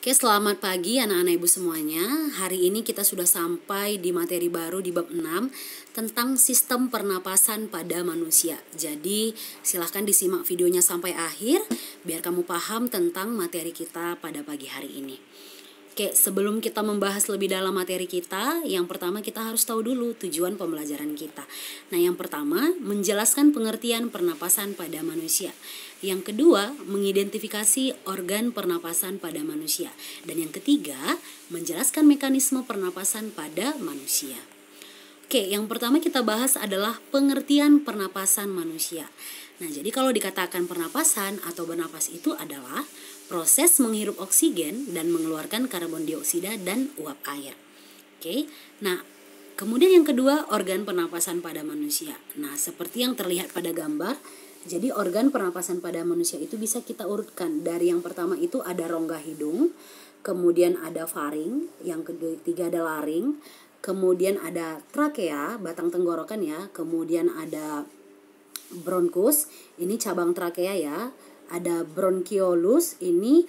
Oke, selamat pagi anak-anak ibu semuanya. Hari ini kita sudah sampai di materi baru di bab 6 tentang sistem pernapasan pada manusia. Jadi silahkan disimak videonya sampai akhir biar kamu paham tentang materi kita pada pagi hari ini. Oke, sebelum kita membahas lebih dalam materi kita, yang pertama kita harus tahu dulu tujuan pembelajaran kita. Nah, yang pertama, menjelaskan pengertian pernapasan pada manusia. Yang kedua, mengidentifikasi organ pernapasan pada manusia. Dan yang ketiga, menjelaskan mekanisme pernapasan pada manusia. Oke, yang pertama kita bahas adalah pengertian pernapasan manusia. Nah, jadi kalau dikatakan pernapasan atau bernapas itu adalah proses menghirup oksigen dan mengeluarkan karbon dioksida dan uap air. Oke, nah kemudian yang kedua, organ pernapasan pada manusia. Nah, seperti yang terlihat pada gambar, jadi organ pernapasan pada manusia itu bisa kita urutkan. Dari yang pertama itu ada rongga hidung, kemudian ada faring, yang ketiga ada laring, kemudian ada trakea, batang tenggorokan ya, kemudian ada bronkus, ini cabang trakea ya, ada bronchiolus, ini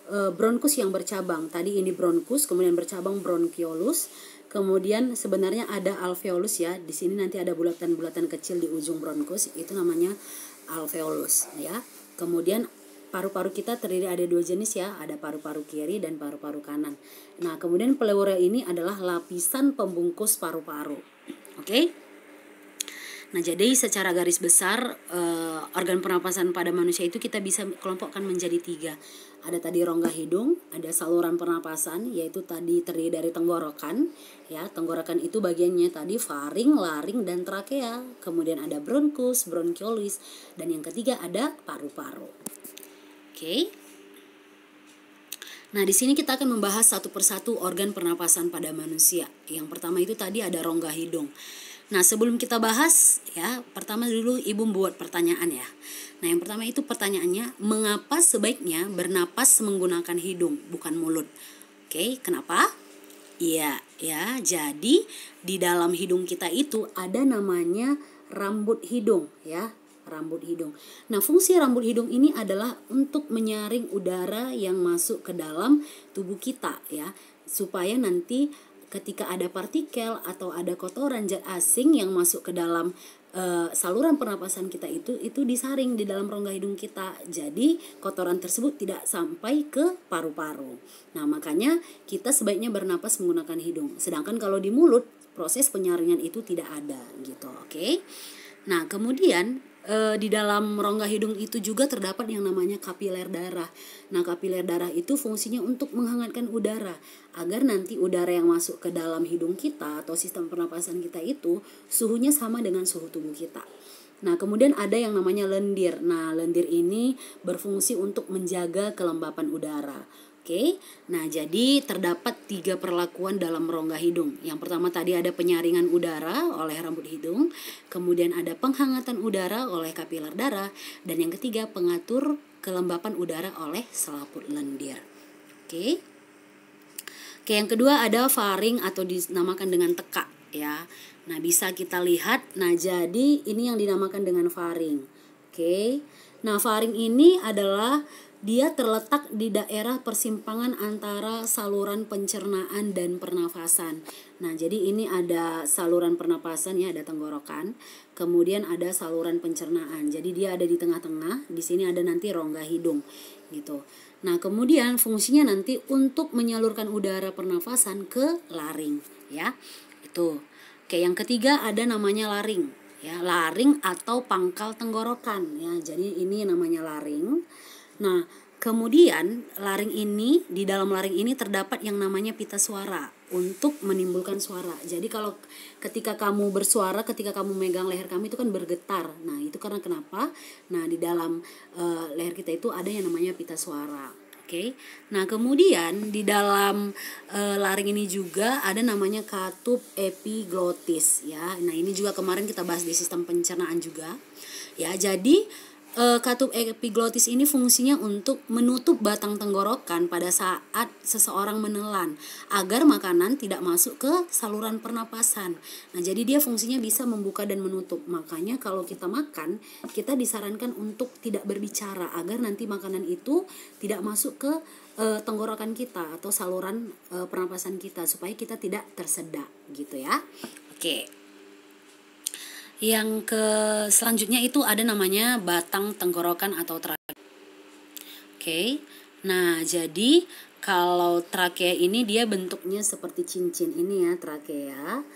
bronkus yang bercabang. Tadi ini bronkus, kemudian bercabang bronchiolus. Kemudian sebenarnya ada alveolus ya. Di sini nanti ada bulatan-bulatan kecil di ujung bronkus, itu namanya alveolus ya. Kemudian paru-paru kita terdiri ada dua jenis ya, ada paru-paru kiri dan paru-paru kanan. Nah, kemudian pleura ini adalah lapisan pembungkus paru-paru. Oke? Nah, jadi secara garis besar organ pernapasan pada manusia itu kita bisa kelompokkan menjadi 3. Ada tadi rongga hidung, ada saluran pernapasan yaitu tadi terdiri dari tenggorokan ya. Tenggorokan itu bagiannya tadi faring, laring dan trakea. Kemudian ada bronkus, bronchiolus, dan yang ketiga ada paru-paru. Oke. Nah, di sini kita akan membahas satu persatu organ pernapasan pada manusia. Yang pertama itu tadi ada rongga hidung. Nah, sebelum kita bahas ya, pertama dulu ibu buat pertanyaan ya. Nah, yang pertama itu pertanyaannya, mengapa sebaiknya bernapas menggunakan hidung bukan mulut? Oke, kenapa? Iya, ya. Jadi di dalam hidung kita itu ada namanya rambut hidung ya, rambut hidung. Nah, fungsi rambut hidung ini adalah untuk menyaring udara yang masuk ke dalam tubuh kita ya, supaya nanti ketika ada partikel atau ada kotoran zat asing yang masuk ke dalam saluran pernapasan kita itu disaring di dalam rongga hidung kita. Jadi kotoran tersebut tidak sampai ke paru-paru. Nah, makanya kita sebaiknya bernapas menggunakan hidung. Sedangkan kalau di mulut proses penyaringan itu tidak ada gitu. Oke. Nah, kemudian di dalam rongga hidung itu juga terdapat yang namanya kapiler darah. Nah, kapiler darah itu fungsinya untuk menghangatkan udara agar nanti udara yang masuk ke dalam hidung kita atau sistem pernapasan kita itu suhunya sama dengan suhu tubuh kita. Nah, kemudian ada yang namanya lendir. Nah, lendir ini berfungsi untuk menjaga kelembapan udara. Oke, nah jadi terdapat 3 perlakuan dalam rongga hidung. Yang pertama tadi ada penyaringan udara oleh rambut hidung, kemudian ada penghangatan udara oleh kapiler darah, dan yang ketiga pengatur kelembapan udara oleh selaput lendir. Oke, yang kedua ada faring atau dinamakan dengan tekak ya. Nah, bisa kita lihat, nah jadi ini yang dinamakan dengan faring. Oke, nah faring ini adalah dia terletak di daerah persimpangan antara saluran pencernaan dan pernafasan. Nah, jadi ini ada saluran pernapasan ya, ada tenggorokan. Kemudian ada saluran pencernaan. Jadi dia ada di tengah-tengah. Di sini ada nanti rongga hidung gitu. Nah, kemudian fungsinya nanti untuk menyalurkan udara pernafasan ke laring ya. Itu. Oke, yang ketiga ada namanya laring ya, laring atau pangkal tenggorokan ya. Jadi ini namanya laring. Nah, kemudian laring ini, di dalam laring ini terdapat yang namanya pita suara untuk menimbulkan suara. Jadi kalau ketika kamu bersuara, ketika kamu megang leher kami itu kan bergetar. Nah, itu karena kenapa? Nah, di dalam leher kita itu ada yang namanya pita suara. Oke. Nah, kemudian di dalam laring ini juga ada namanya katup epiglotis ya. Nah, ini juga kemarin kita bahas di sistem pencernaan juga. Ya, jadi katup epiglotis ini fungsinya untuk menutup batang tenggorokan pada saat seseorang menelan agar makanan tidak masuk ke saluran pernapasan. Nah, jadi dia fungsinya bisa membuka dan menutup. Makanya kalau kita makan, kita disarankan untuk tidak berbicara agar nanti makanan itu tidak masuk ke tenggorokan kita atau saluran pernapasan kita supaya kita tidak tersedak gitu ya. Oke. Yang selanjutnya itu ada namanya batang tenggorokan atau trakea. Oke. Nah, jadi kalau trakea ini dia bentuknya seperti cincin ini ya, trakea.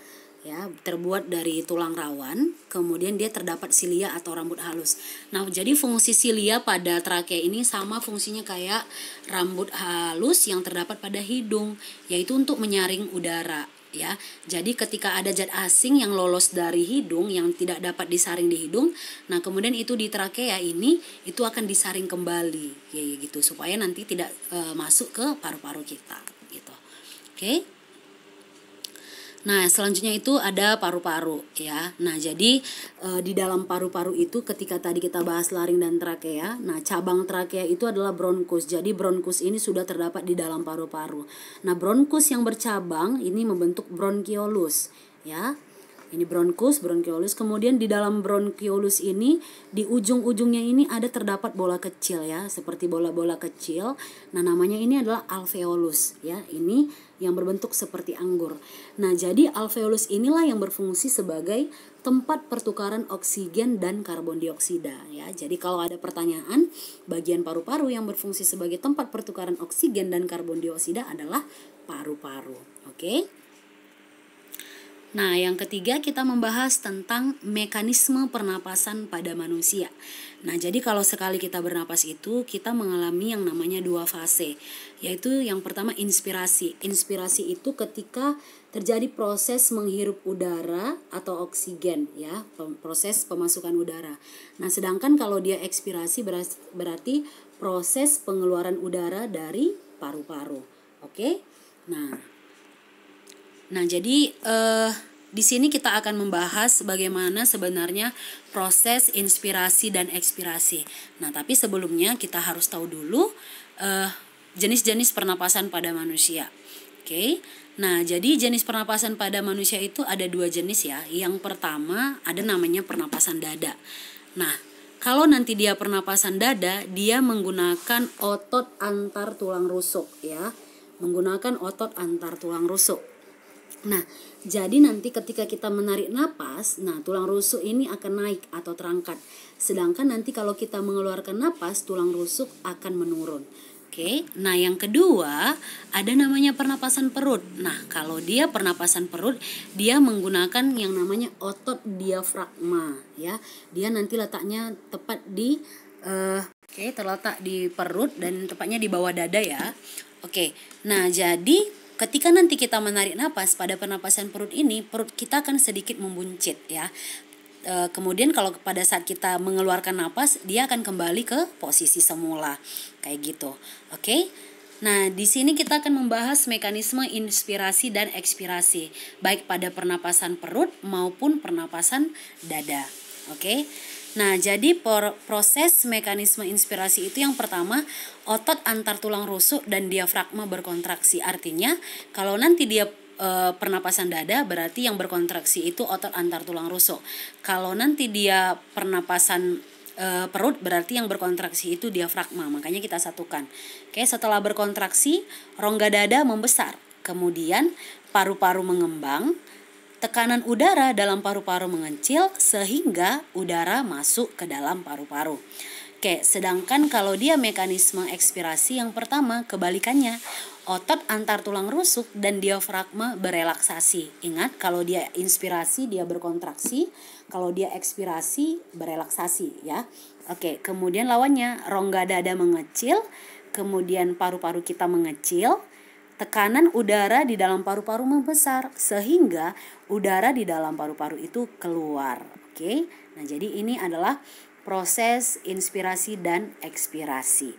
Ya, terbuat dari tulang rawan, kemudian dia terdapat silia atau rambut halus. Nah, jadi fungsi silia pada trakea ini sama fungsinya kayak rambut halus yang terdapat pada hidung, yaitu untuk menyaring udara. Ya, jadi ketika ada zat asing yang lolos dari hidung yang tidak dapat disaring di hidung, nah kemudian itu di trakea ini itu akan disaring kembali, ya gitu supaya nanti tidak masuk ke paru-paru kita, gitu. Oke. Nah, selanjutnya itu ada paru-paru ya. Nah, jadi di dalam paru-paru itu ketika tadi kita bahas laring dan trakea, nah cabang trakea itu adalah bronkus. Jadi bronkus ini sudah terdapat di dalam paru-paru. Nah, bronkus yang bercabang ini membentuk bronkiolus ya. Ini bronkus, bronkiolus. Kemudian di dalam bronkiolus ini di ujung-ujungnya ini ada terdapat bola kecil ya, seperti bola-bola kecil. Nah, namanya ini adalah alveolus ya. Ini yang berbentuk seperti anggur. Nah, jadi alveolus inilah yang berfungsi sebagai tempat pertukaran oksigen dan karbon dioksida ya. Jadi kalau ada pertanyaan, bagian paru-paru yang berfungsi sebagai tempat pertukaran oksigen dan karbon dioksida adalah paru-paru. Oke? Nah, yang ketiga kita membahas tentang mekanisme pernapasan pada manusia. Nah, jadi kalau sekali kita bernapas itu kita mengalami yang namanya 2 fase, yaitu yang pertama inspirasi. Inspirasi itu ketika terjadi proses menghirup udara atau oksigen ya, proses pemasukan udara. Nah, sedangkan kalau dia ekspirasi berarti proses pengeluaran udara dari paru-paru. Oke? Nah, jadi di sini kita akan membahas bagaimana sebenarnya proses inspirasi dan ekspirasi. Nah, tapi sebelumnya kita harus tahu dulu jenis-jenis pernapasan pada manusia. Oke. Nah, jadi jenis pernapasan pada manusia itu ada 2 jenis ya. Yang pertama ada namanya pernapasan dada. Nah, kalau nanti dia pernapasan dada, dia menggunakan otot antar tulang rusuk ya. Menggunakan otot antar tulang rusuk. Nah, jadi nanti ketika kita menarik napas, nah tulang rusuk ini akan naik atau terangkat. Sedangkan nanti kalau kita mengeluarkan napas, tulang rusuk akan menurun. Oke. Nah, yang kedua ada namanya pernapasan perut. Nah, kalau dia pernapasan perut, dia menggunakan yang namanya otot diafragma ya. Dia nanti letaknya tepat di terletak di perut dan tepatnya di bawah dada ya. Oke. Nah, jadi ketika nanti kita menarik napas pada pernapasan perut ini, perut kita akan sedikit membuncit ya. Kemudian kalau pada saat kita mengeluarkan napas, dia akan kembali ke posisi semula kayak gitu. Oke. Nah, di sini kita akan membahas mekanisme inspirasi dan ekspirasi baik pada pernapasan perut maupun pernapasan dada. Oke. Nah, jadi proses mekanisme inspirasi itu yang pertama, otot antar tulang rusuk dan diafragma berkontraksi. Artinya, kalau nanti dia pernapasan dada, berarti yang berkontraksi itu otot antar tulang rusuk. Kalau nanti dia pernapasan perut, berarti yang berkontraksi itu diafragma. Makanya kita satukan. Oke, setelah berkontraksi, rongga dada membesar. Kemudian paru-paru mengembang. Tekanan udara dalam paru-paru mengecil sehingga udara masuk ke dalam paru-paru. Oke, sedangkan kalau dia mekanisme ekspirasi yang pertama kebalikannya, otot antar tulang rusuk dan diafragma berelaksasi. Ingat, kalau dia inspirasi dia berkontraksi, kalau dia ekspirasi berelaksasi ya. Oke, kemudian lawannya rongga dada mengecil, kemudian paru-paru kita mengecil. Tekanan udara di dalam paru-paru membesar sehingga udara di dalam paru-paru itu keluar. Oke. Nah, jadi ini adalah proses inspirasi dan ekspirasi.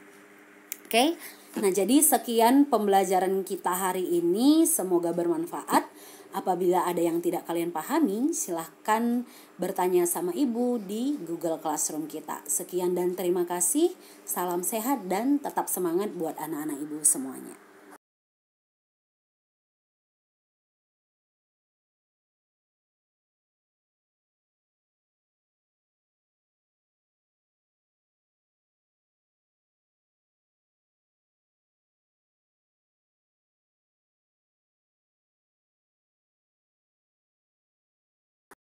Oke. Nah, jadi sekian pembelajaran kita hari ini, semoga bermanfaat. Apabila ada yang tidak kalian pahami, silahkan bertanya sama ibu di Google Classroom kita. Sekian dan terima kasih. Salam sehat dan tetap semangat buat anak-anak ibu semuanya.